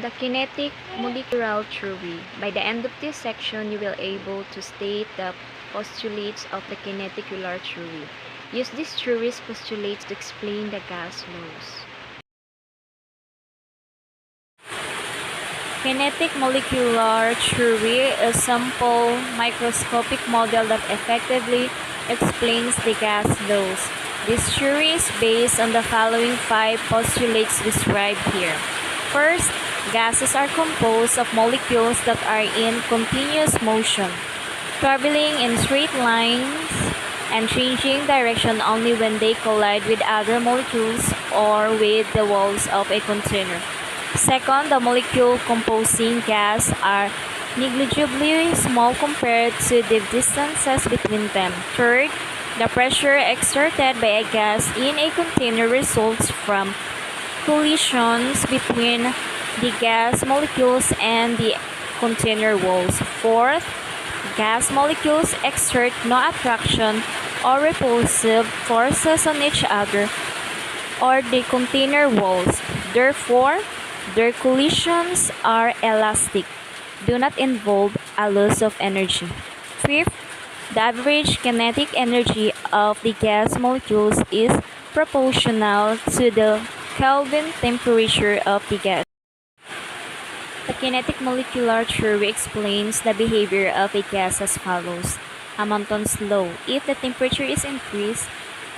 The kinetic molecular theory. By the end of this section, you will be able to state the postulates of the kinetic theory. Use these theories postulates to explain the gas laws. Kinetic molecular theory is a simple microscopic model that effectively explains the gas laws. This theory is based on the following 5 postulates described here. First, gases are composed of molecules that are in continuous motion, traveling in straight lines and changing direction only when they collide with other molecules or with the walls of a container. Second, the molecule composing gas are negligibly small compared to the distances between them. Third, the pressure exerted by a gas in a container results from collisions between the gas molecules and the container walls. Fourth, gas molecules exert no attraction or repulsive forces on each other or the container walls. Therefore, their collisions are elastic, do not involve a loss of energy. Fifth, the average kinetic energy of the gas molecules is proportional to the Kelvin temperature of the gas. The kinetic molecular theory explains the behavior of a gas as follows. Hamilton's law. If the temperature is increased,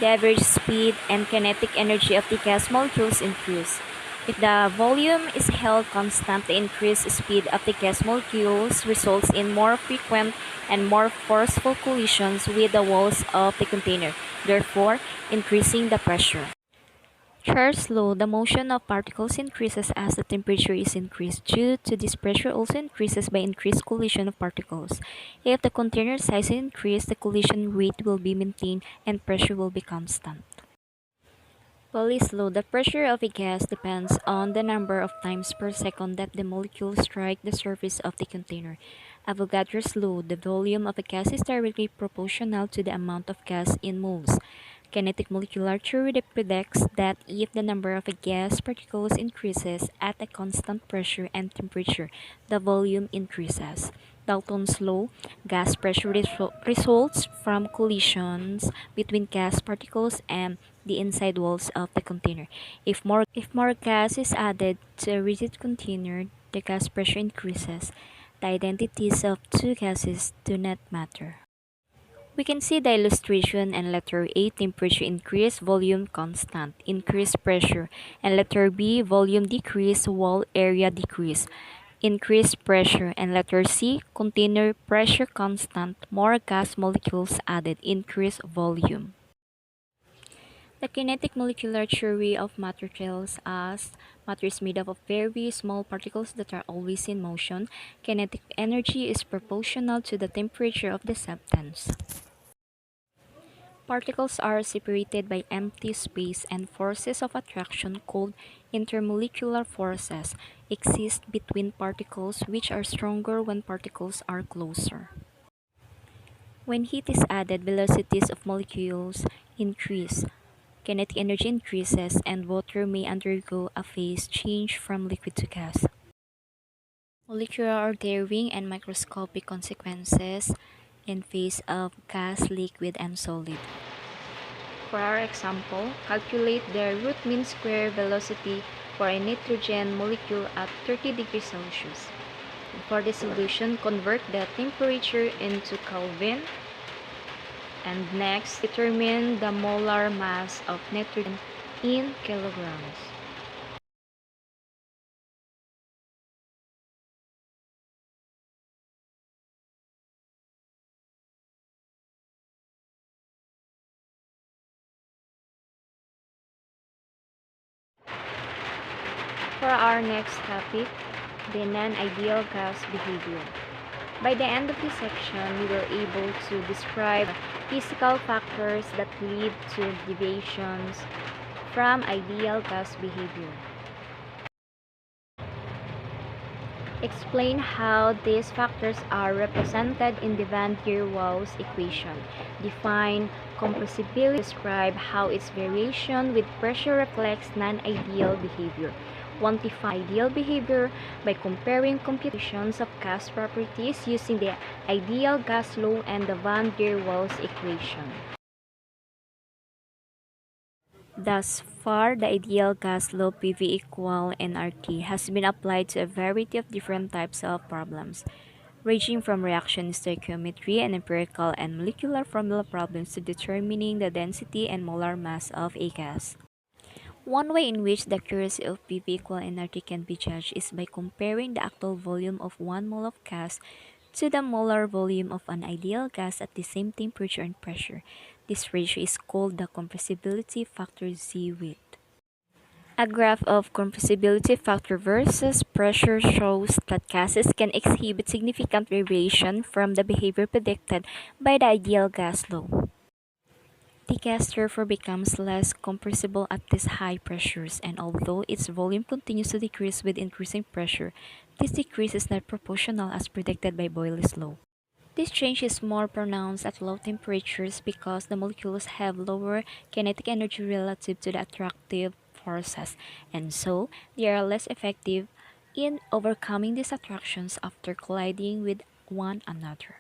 the average speed and kinetic energy of the gas molecules increase. If the volume is held constant, the increased speed of the gas molecules results in more frequent and more forceful collisions with the walls of the container, therefore increasing the pressure. Charles' law, the motion of particles increases as the temperature is increased. Due to this, pressure also increases by increased collision of particles. If the container size is increased, the collision rate will be maintained and pressure will be constant. Pauli's law, the pressure of a gas depends on the number of times per second that the molecules strike the surface of the container. Avogadro's law, the volume of a gas is directly proportional to the amount of gas in moles. Kinetic molecular theory predicts that if the number of a gas particles increases at a constant pressure and temperature, the volume increases. Dalton's law, gas pressure results from collisions between gas particles and the inside walls of the container. If more gas is added to a rigid container, the gas pressure increases. The identities of two gases do not matter. We can see the illustration and letter A, temperature increase, volume constant, increase pressure, and letter B, volume decrease, wall area decrease, increase pressure, and letter C, container pressure constant, more gas molecules added, increase volume. The kinetic molecular theory of matter tells us matter is made up of very small particles that are always in motion. Kinetic energy is proportional to the temperature of the substance. Particles are separated by empty space, and forces of attraction called intermolecular forces exist between particles, which are stronger when particles are closer. When heat is added, velocities of molecules increase, kinetic energy increases, and water may undergo a phase change from liquid to gas. Molecular ordering and microscopic consequences in phase of gas, liquid, and solid. For our example, calculate the root mean square velocity for a nitrogen molecule at 30 degrees Celsius. For the solution, convert the temperature into Kelvin. And next, determine the molar mass of nitrogen in kilograms. For our next topic, the non-ideal gas behavior. By the end of this section, we will be able to describe physical factors that lead to deviations from ideal gas behavior. Explain how these factors are represented in the van der Waals equation. Define compressibility. Describe how its variation with pressure reflects non-ideal behavior. Quantify ideal behavior by comparing computations of gas properties using the ideal gas law and the van der Waals equation. Thus far, the ideal gas law PV equal nRT has been applied to a variety of different types of problems, ranging from reaction stoichiometry and empirical and molecular formula problems to determining the density and molar mass of a gas. One way in which the accuracy of PV equal nRT can be judged is by comparing the actual volume of 1 mole of gas to the molar volume of an ideal gas at the same temperature and pressure. This ratio is called the compressibility factor Z width. A graph of compressibility factor versus pressure shows that gases can exhibit significant variation from the behavior predicted by the ideal gas law. The gas therefore becomes less compressible at these high pressures, and although its volume continues to decrease with increasing pressure, this decrease is not proportional as predicted by Boyle's law. This change is more pronounced at low temperatures because the molecules have lower kinetic energy relative to the attractive forces, and so they are less effective in overcoming these attractions after colliding with one another.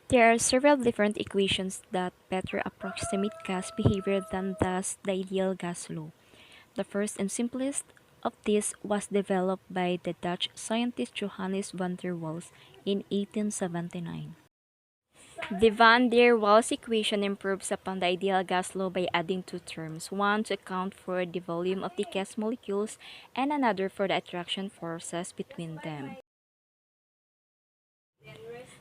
There are several different equations that better approximate gas behavior than does the ideal gas law. The first and simplest of these was developed by the Dutch scientist Johannes van der Waals in 1879. The van der Waals equation improves upon the ideal gas law by adding two terms, one to account for the volume of the gas molecules and another for the attraction forces between them.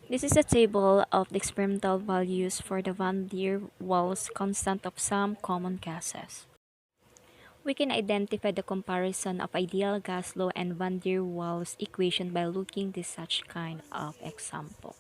This is a table of the experimental values for the van der Waals constant of some common gases. We can identify the comparison of ideal gas law and van der Waals equation by looking at such kind of example.